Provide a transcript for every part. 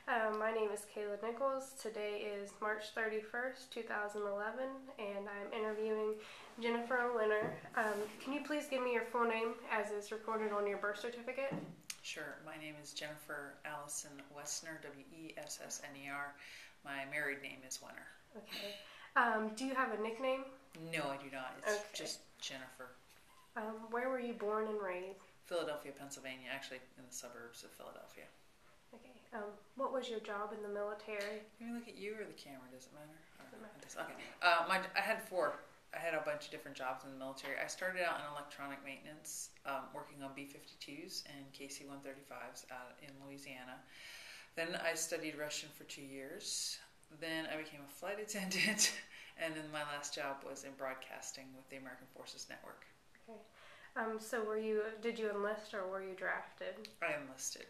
My name is Kayla Nichols. Today is March 31st, 2011, and I'm interviewing Jennifer Wenner. Can you please give me your full name as is recorded on your birth certificate? Sure. My name is Jennifer Allison Wessner, Wessner. My married name is Wenner. Okay. Do you have a nickname? No, I do not. It's just Jennifer. Where were you born and raised? Philadelphia, Pennsylvania, actually in the suburbs of Philadelphia. Okay. What was your job in the military? Can we look at you or the camera? Does it matter? Doesn't matter. Okay. I had four. I had a bunch of different jobs in the military. I started out in electronic maintenance, working on B-52s and KC-135s out in Louisiana. Then I studied Russian for 2 years. Then I became a flight attendant, and then my last job was in broadcasting with the American Forces Network. Okay. So did you enlist or were you drafted? I enlisted.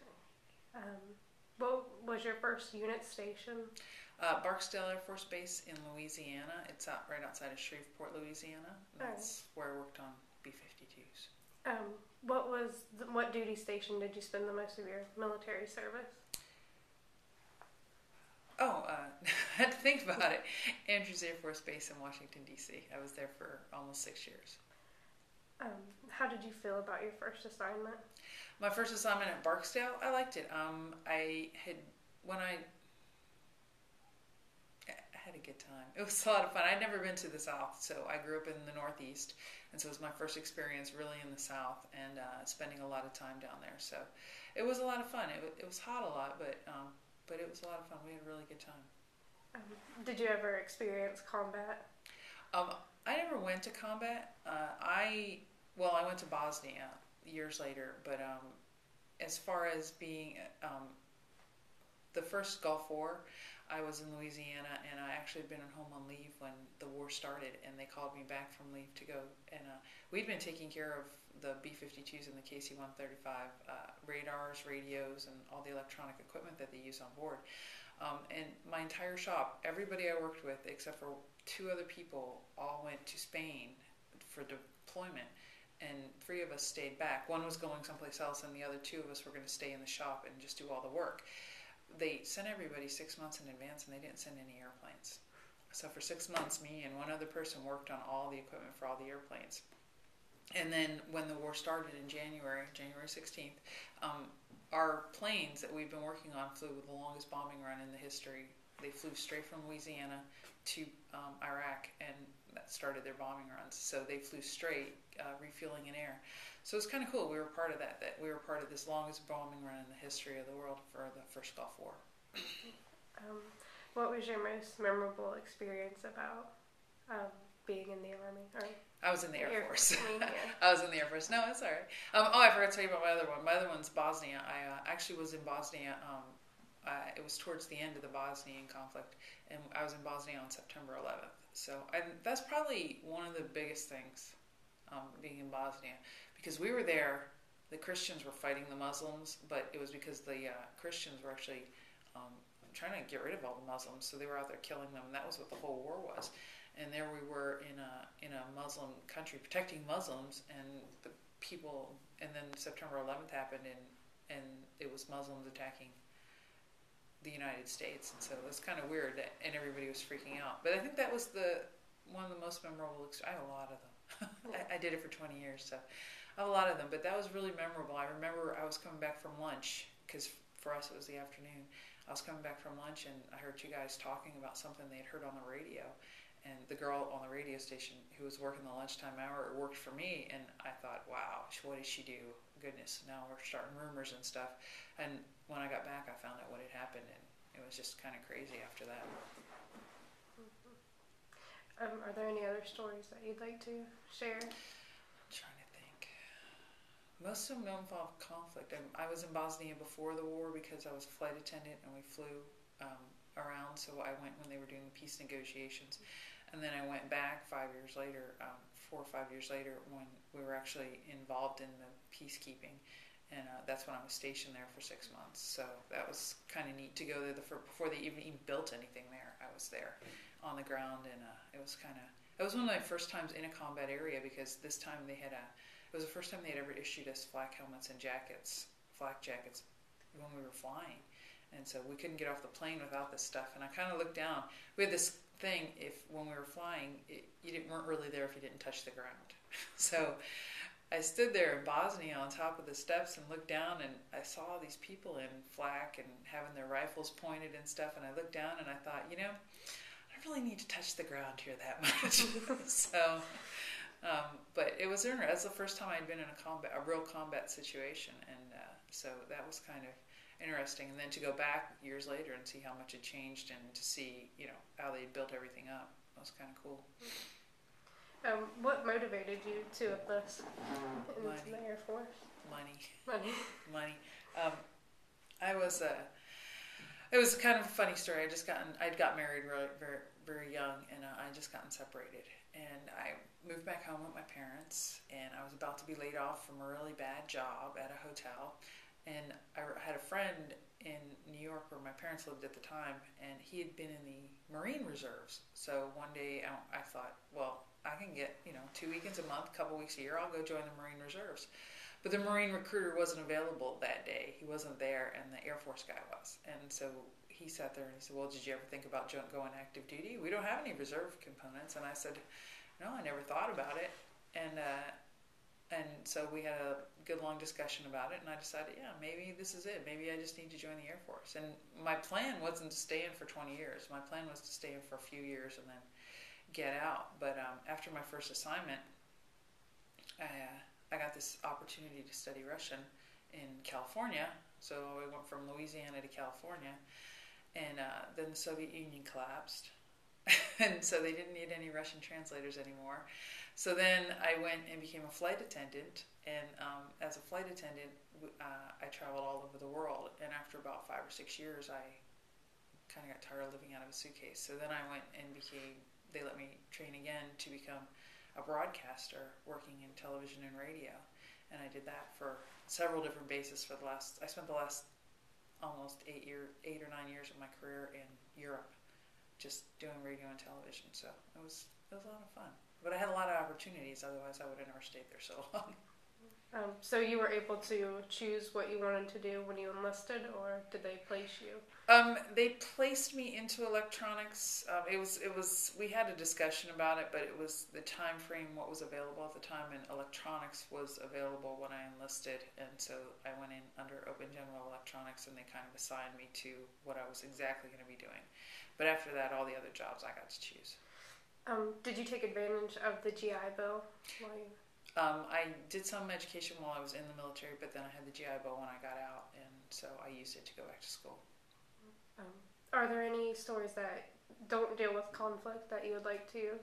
What was your first unit station? Barksdale Air Force Base in Louisiana. It's right outside of Shreveport, Louisiana. That's where I worked on B-52s. What duty station did you spend the most of your military service? I had to think about it. Andrews Air Force Base in Washington, D.C. I was there for almost 6 years. How did you feel about your first assignment? My first assignment at Barksdale, I liked it. I had a good time. It was a lot of fun. I'd never been to the South, so I grew up in the Northeast, and so it was my first experience really in the South and spending a lot of time down there. So it was a lot of fun. It was hot a lot, but it was a lot of fun. We had a really good time. Did you ever experience combat? I never went to combat. I went to Bosnia years later, but as far as being the first Gulf War, I was in Louisiana, and I actually had been at home on leave when the war started, and they called me back from leave to go. And we'd been taking care of the B-52s and the KC-135 radars, radios, and all the electronic equipment that they use on board. And my entire shop, everybody I worked with, except for 2 other people, all went to Spain for deployment, and 3 of us stayed back. One was going someplace else, and the other 2 of us were going to stay in the shop and just do all the work. They sent everybody 6 months in advance, and they didn't send any airplanes. So for 6 months, me and one other person worked on all the equipment for all the airplanes. And then when the war started in January 16th, our planes that we've been working on flew the longest bombing run in the history. They flew straight from Louisiana to Iraq, and that started their bombing runs. So they flew straight, refueling in air. So it's kind of cool. We were part of that we were part of this longest bombing run in the history of the world for the first Gulf War. What was your most memorable experience about being in the Army? I was in the Air Force. Yeah. I was in the Air Force. No, it's all right. I forgot to tell you about my other one. My other one's Bosnia. I actually was in Bosnia. It was towards the end of the Bosnian conflict, and I was in Bosnia on September 11th. So that's probably one of the biggest things, being in Bosnia, because we were there. The Christians were fighting the Muslims, but it was because the Christians were actually trying to get rid of all the Muslims, so they were out there killing them, and that was what the whole war was. And there we were in a Muslim country protecting Muslims, and the people. And then September 11th happened, and it was Muslims attacking the United States, and so it was kind of weird, and everybody was freaking out. But I think that was one of the most memorable. I have a lot of them. I did it for 20 years, so I have a lot of them. But that was really memorable. I remember I was coming back from lunch, because for us it was the afternoon. I was coming back from lunch, and I heard 2 guys talking about something they had heard on the radio. And the girl on the radio station who was working the lunchtime hour worked for me, and I thought, wow, what did she do? Goodness, now we're starting rumors and stuff. And when I got back, I found out what had happened, and it was just kind of crazy after that. Are there any other stories that you'd like to share? I'm trying to think. Most of them don't involve conflict. I was in Bosnia before the war because I was a flight attendant, and we flew around, so I went when they were doing the peace negotiations. And then I went back 5 years later, 4 or 5 years later, when we were actually involved in the peacekeeping. And that's when I was stationed there for 6 months. So that was kind of neat to go there before they even built anything there. I was there on the ground, and it was one of my first times in a combat area, because this time it was the first time they had ever issued us flak helmets and flak jackets when we were flying. And so we couldn't get off the plane without this stuff. And I kind of looked down. We had this thing, if when we were flying, weren't really there if you didn't touch the ground. So I stood there in Bosnia on top of the steps and looked down, and I saw all these people in flak and having their rifles pointed and stuff. And I looked down and I thought, I don't really need to touch the ground here that much. So, but it was interesting. That's the first time I'd been in a real combat situation, and so that was kind of interesting. And then to go back years later and see how much had changed, and to see how they built everything up, that was kind of cool. What motivated you to enlist into the Air Force? Money. I was it was kind of a funny story. I'd got married really very, very young, and I just gotten separated, and I moved back home with my parents, and I was about to be laid off from a really bad job at a hotel, and I had a friend in New York where my parents lived at the time, and he had been in the Marine Reserves. So one day I thought, well, I can get 2 weekends a month, a couple weeks a year, I'll go join the Marine Reserves. But the Marine recruiter wasn't available that day. He wasn't there, and the Air Force guy was. And so he sat there and he said, well, did you ever think about going active duty? We don't have any reserve components. And I said, no, I never thought about it. And so we had a good long discussion about it, and I decided, yeah, maybe this is it. Maybe I just need to join the Air Force. And my plan wasn't to stay in for 20 years. My plan was to stay in for a few years and then get out. But after my first assignment, I got this opportunity to study Russian in California. So I went from Louisiana to California, and then the Soviet Union collapsed. And so they didn't need any Russian translators anymore. So then I went and became a flight attendant, and as a flight attendant, I traveled all over the world. And after about 5 or 6 years, I kind of got tired of living out of a suitcase. So then I went and they let me train again to become a broadcaster, working in television and radio. And I did that for several different bases I spent the last almost 8 or 9 years of my career in Europe, just doing radio and television. So it was a lot of fun. But I had a lot of opportunities, otherwise I would have never stayed there so long. So you were able to choose what you wanted to do when you enlisted, or did they place you? They placed me into electronics. We had a discussion about it, but it was the time frame, what was available at the time, and electronics was available when I enlisted, and so I went in under Open General Electronics, and they kind of assigned me to what I was exactly going to be doing. But after that, all the other jobs I got to choose. Did you take advantage of the GI Bill? I did some education while I was in the military, but then I had the GI Bill when I got out, and so I used it to go back to school. Are there any stories that don't deal with conflict that you would like to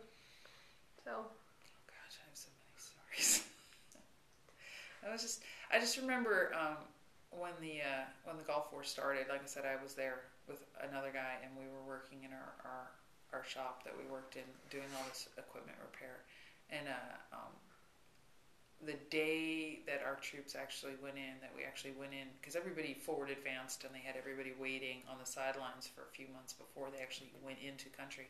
tell? Oh gosh, I have so many stories. I just remember when the Gulf War started. Like I said, I was there with another guy, and we were working in our shop that we worked in, doing all this equipment repair. And the day that our troops actually went in, because everybody forward advanced, and they had everybody waiting on the sidelines for a few months before they actually went into country.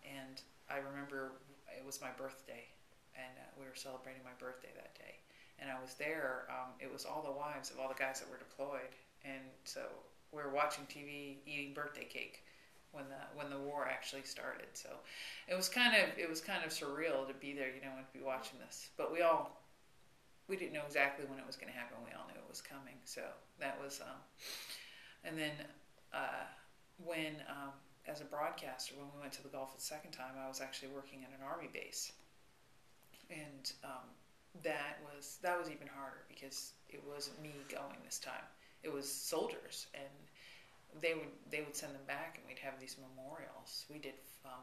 And I remember it was my birthday, and we were celebrating my birthday that day. And I was there. It was all the wives of all the guys that were deployed, and so we were watching TV, eating birthday cake when the war actually started. So it was kind of surreal to be there, and to be watching this. But we didn't know exactly when it was going to happen. We all knew it was coming. So that was, and then when as a broadcaster, when we went to the Gulf the second time, I was actually working at an Army base, and that was even harder because it wasn't me going this time. It was soldiers, and they would send them back, and we'd have these memorials. We did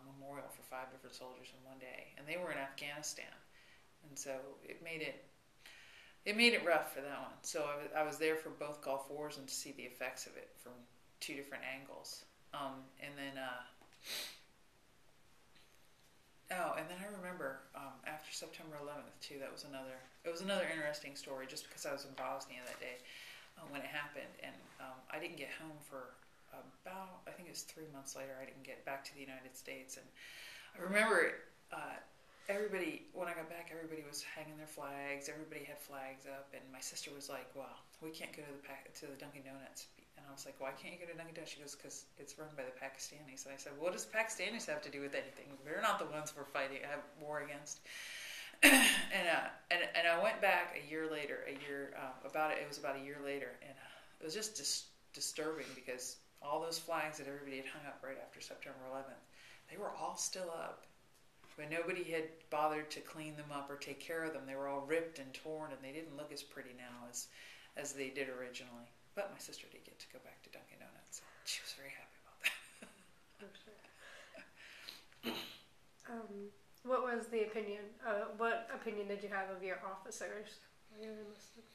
memorial for 5 different soldiers in one day, and they were in Afghanistan, and so it made it rough for that one. So I was there for both Gulf Wars and to see the effects of it from 2 different angles. And then I remember after September 11th too. It was another interesting story, just because I was in Bosnia that day when it happened, and I didn't get home for about, I think it was 3 months later. I didn't get back to the United States, and I remember everybody, when I got back, everybody was hanging their flags. Everybody had flags up, and my sister was like, "Well, we can't go to the Dunkin' Donuts," and I I was like, why can't you go to Dunkin' Donuts? She goes, because it's run by the Pakistanis. And I said, what does the Pakistanis have to do with anything? They're not the ones we're fighting, have war against. and I went back a year later, it was about a year later, and it was just disturbing because all those flags that everybody had hung up right after September 11th, they were all still up. But nobody had bothered to clean them up or take care of them. They were all ripped and torn, and they didn't look as pretty now as they did originally. But my sister did get to go back to Dunkin' Donuts. She was very happy about that. I'm sure. What was the opinion? What opinion did you have of your officers when you were enlisted?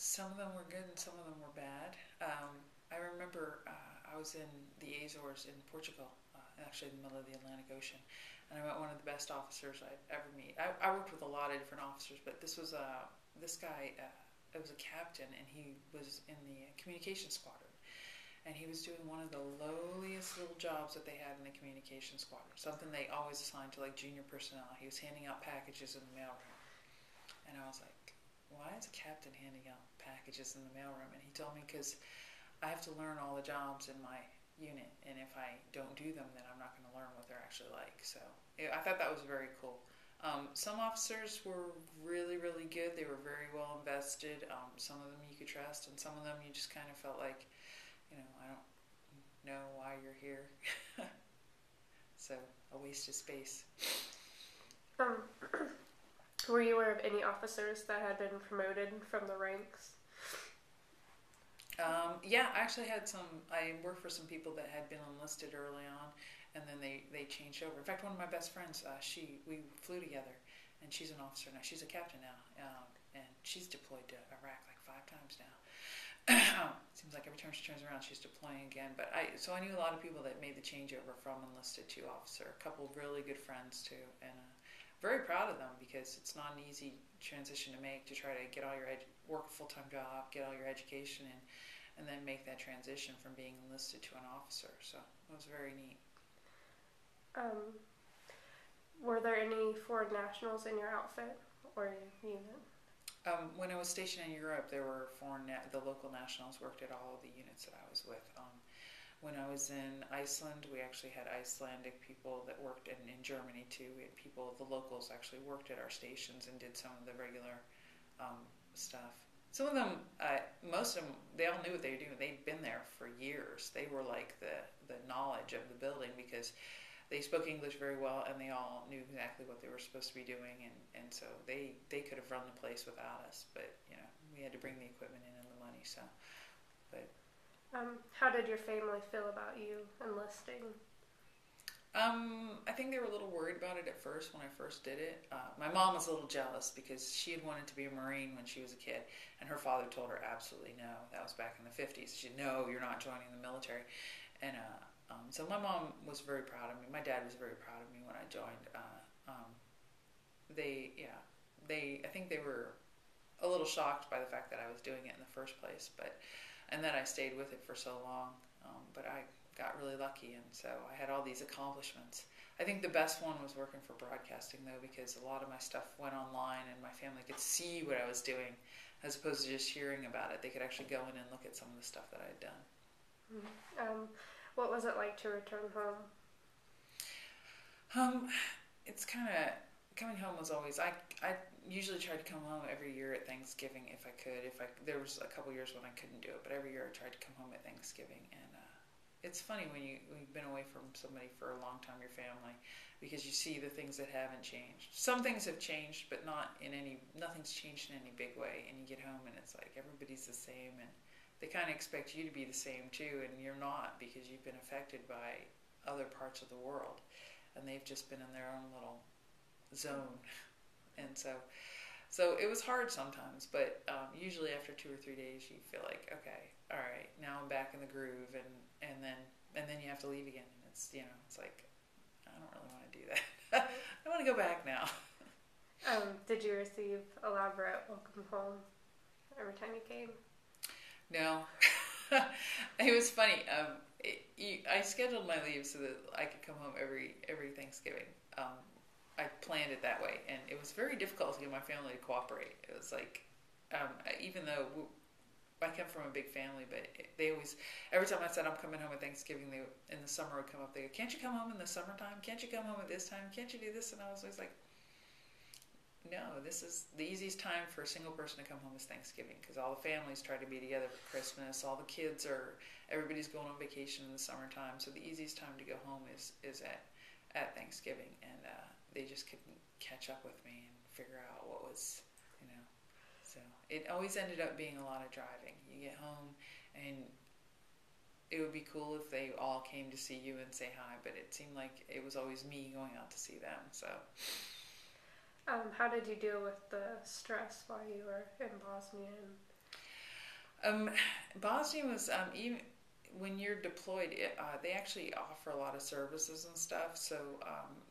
Some of them were good and some of them were bad. I remember I was in the Azores in Portugal, actually in the middle of the Atlantic Ocean, and I met one of the best officers I'd ever meet. I worked with a lot of different officers, but this guy. It was a captain, and he was in the communication squadron, and he was doing one of the lowliest little jobs that they had in the communication squadron, something they always assigned to like junior personnel. He was handing out packages in the mailroom, and I was like, why is a captain handing out packages in the mailroom? And he told me, because I have to learn all the jobs in my unit, and if I don't do them, then I'm not going to learn what they're actually like. So I thought that was very cool. Some officers were really, really good. They were very well invested. Some of them you could trust, and some of them you just kind of felt like, I don't know why you're here. So, a waste of space. Were you aware of any officers that had been promoted from the ranks? Yeah, I actually had I worked for some people that had been enlisted early on, and then they changed over. In fact, one of my best friends, we flew together, and she's an officer now. She's a captain now, and she's deployed to Iraq like 5 times now. Seems like every time she turns around, she's deploying again. But I knew a lot of people that made the changeover from enlisted to officer. A couple of really good friends too, and very proud of them because it's not an easy transition to make, to try to get all your work a full-time job, get all your education in, and then make that transition from being enlisted to an officer. So it was very neat. Were there any foreign nationals in your outfit or your unit? When I was stationed in Europe, there were the local nationals worked at all of the units that I was with. When I was in Iceland, we actually had Icelandic people that worked, and in Germany too, we had the locals actually worked at our stations and did some of the regular stuff. Some of them, most of them, they all knew what they were doing. They'd been there for years. They were like the knowledge of the building because they spoke English very well, and they all knew exactly what they were supposed to be doing, and so they could have run the place without us, but we had to bring the equipment in and the money. So, but how did your family feel about you enlisting? I think they were a little worried about it at first when I first did it. My mom was a little jealous because she had wanted to be a Marine when she was a kid, and her father told her absolutely no. That was back in the 50s. She said, no, you're not joining the military, and so my mom was very proud of me. My dad was very proud of me when I joined. I think they were a little shocked by the fact that I was doing it in the first place, and that I stayed with it for so long. But I got really lucky, and so I had all these accomplishments. I think the best one was working for broadcasting, though, because a lot of my stuff went online, and my family could see what I was doing, as opposed to just hearing about it. They could actually go in and look at some of the stuff that I had done. What was it like to return home? It's kind of, coming home was always, I usually tried to come home every year at Thanksgiving if I could. There was a couple years when I couldn't do it, but every year I tried to come home at Thanksgiving. And it's funny when you've been away from somebody for a long time, your family, because you see the things that haven't changed. Some things have changed, but nothing's changed in any big way. And you get home and it's like everybody's the same, and they kind of expect you to be the same too, and you're not, because you've been affected by other parts of the world, and they've just been in their own little zone. And so it was hard sometimes, but usually after 2 or 3 days you feel like, okay, all right, now I'm back in the groove, and then you have to leave again, and it's like, I don't really want to do that. I want to go back now. Did you receive elaborate welcome home every time you came? No. It was funny. I scheduled my leave so that I could come home every Thanksgiving. I planned it that way, and it was very difficult to get my family to cooperate. It was like, even though I come from a big family, but they always, every time I said I'm coming home at Thanksgiving, they in the summer would come up. They go, "Can't you come home in the summertime? Can't you come home at this time? Can't you do this?" And I was always like, "No, this is the easiest time for a single person to come home is Thanksgiving, because all the families try to be together for Christmas. All the kids everybody's going on vacation in the summertime. So the easiest time to go home is at Thanksgiving." And they just couldn't catch up with me and figure out what was, you know. So it always ended up being a lot of driving. You get home, and it would be cool if they all came to see you and say hi, but it seemed like it was always me going out to see them. So, how did you deal with the stress while you were in Bosnia? Bosnia was even when you're deployed, they actually offer a lot of services and stuff. So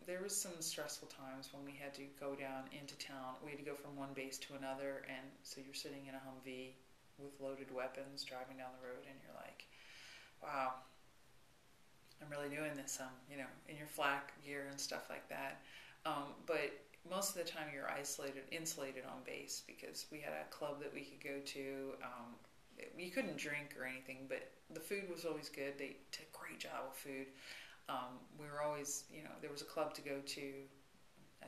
there was some stressful times when we had to go down into town. We had to go from one base to another, and so you're sitting in a Humvee with loaded weapons, driving down the road, and you're like, "Wow, I'm really doing this." In your flak gear and stuff like that. But most of the time, you're insulated on base, because we had a club that we could go to. You couldn't drink or anything, but the food was always good. They did a great job with food. We were always, there was a club to go to. I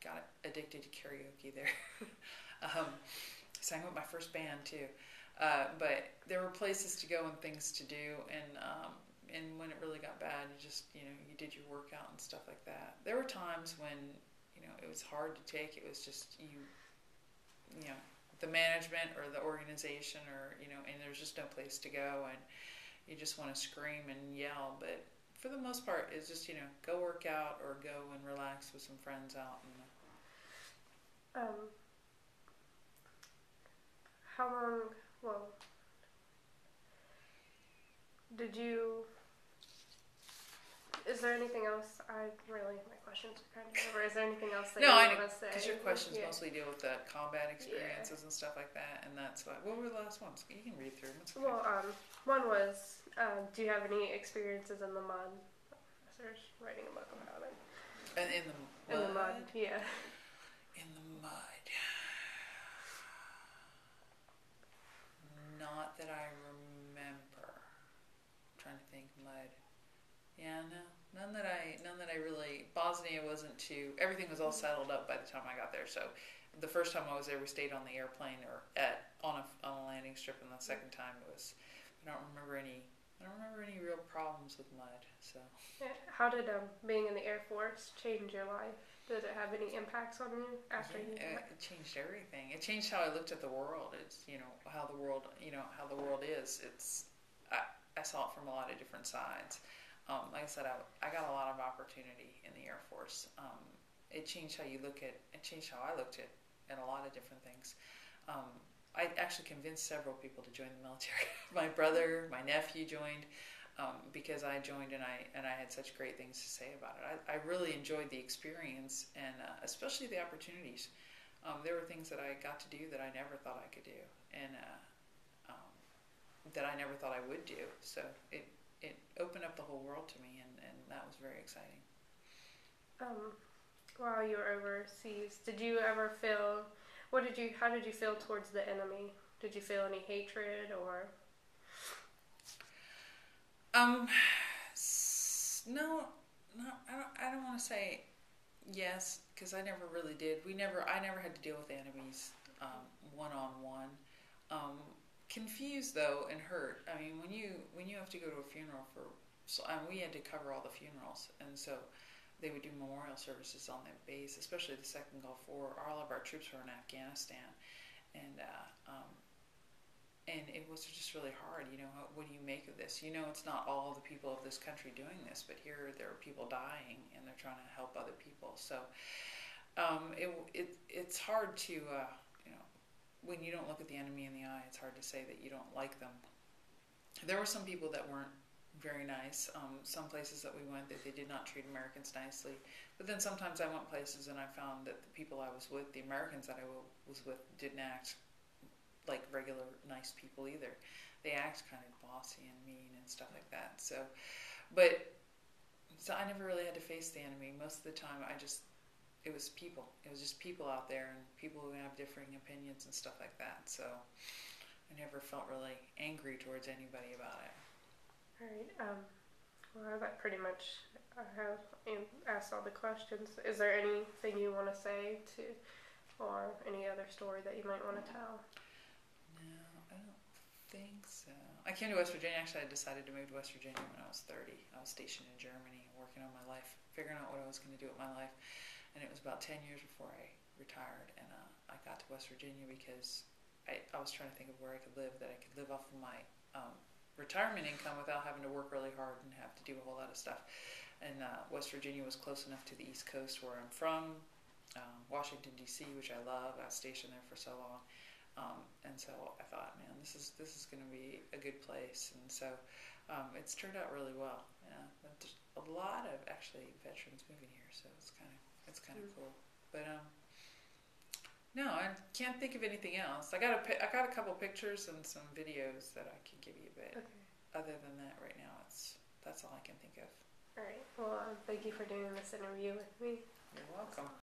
got addicted to karaoke there. Sang with my first band too. But there were places to go and things to do, and when it really got bad, you just, you did your workout and stuff like that. There were times when, it was hard to take. It was just the management or the organization, or and there's just no place to go, and you just want to scream and yell. But for the most part, it's just go work out or go and relax with some friends out. And how long? Well, did you? Is there anything else? My questions are kind of over. Is there anything else that you want to say? Because your questions mostly deal with the combat experiences and stuff like that, and that's why. What were the last ones? You can read through them. Okay. Well, one was, do you have any experiences in the mud? Professor's writing a book about it. And in the mud? In the mud, yeah. In the mud. Not that I remember. I'm trying to think. Mud. Yeah, no. None that I really. Bosnia wasn't too. Everything was all settled up by the time I got there. So, the first time I was there, we stayed on the airplane or on a landing strip, and the second time it was. I don't remember any real problems with mud. So. Yeah. How did being in the Air Force change your life? Did it have any impacts on you after you? It changed everything. It changed how I looked at the world. It's how the world is. I saw it from a lot of different sides. Like I said, I got a lot of opportunity in the Air Force. It changed how I looked at a lot of different things. I actually convinced several people to join the military. My brother, my nephew joined because I joined, and I had such great things to say about it. I really enjoyed the experience, and especially the opportunities. There were things that I got to do that I never thought I could do, and that I never thought I would do. So it opened up the whole world to me, and that was very exciting. While you were overseas, did you ever feel, how did you feel towards the enemy? Did you feel any hatred or? No, I don't want to say yes, because I never really did. I never had to deal with enemies, one-on-one. Confused though, and hurt. I mean, when you have to go to a funeral we had to cover all the funerals, and so they would do memorial services on that base, especially the Second Gulf War. All of our troops were in Afghanistan, and it was just really hard. What do you make of this? It's not all the people of this country doing this, but here there are people dying, and they're trying to help other people. So it's hard to. When you don't look at the enemy in the eye, it's hard to say that you don't like them. There were some people that weren't very nice. Some places that we went that they did not treat Americans nicely. But then sometimes I went places and I found that the people I was with, the Americans that I was with, didn't act like regular nice people either. They act kind of bossy and mean and stuff like that. So I never really had to face the enemy. Most of the time it was people. It was just people out there, and people who have differing opinions and stuff like that. So I never felt really angry towards anybody about it. All right. Well, that pretty much I have asked all the questions. Is there anything you want to say or any other story that you might want to tell? No, I don't think so. I came to West Virginia. Actually, I decided to move to West Virginia when I was 30. I was stationed in Germany, working on my life, figuring out what I was going to do with my life. And it was about 10 years before I retired. And I got to West Virginia because I was trying to think of where I could live, that I could live off of my retirement income without having to work really hard and have to do a whole lot of stuff. And West Virginia was close enough to the East Coast where I'm from, Washington D.C., which I love. I was stationed there for so long, and so I thought, man, this is going to be a good place. And so it's turned out really well. Yeah, there's a lot of actually veterans moving here, so it's kind of cool. But no, I can't think of anything else. I got a couple pictures and some videos that I can give you, but other than that, right now that's all I can think of. All right. Well, thank you for doing this interview with me. You're welcome.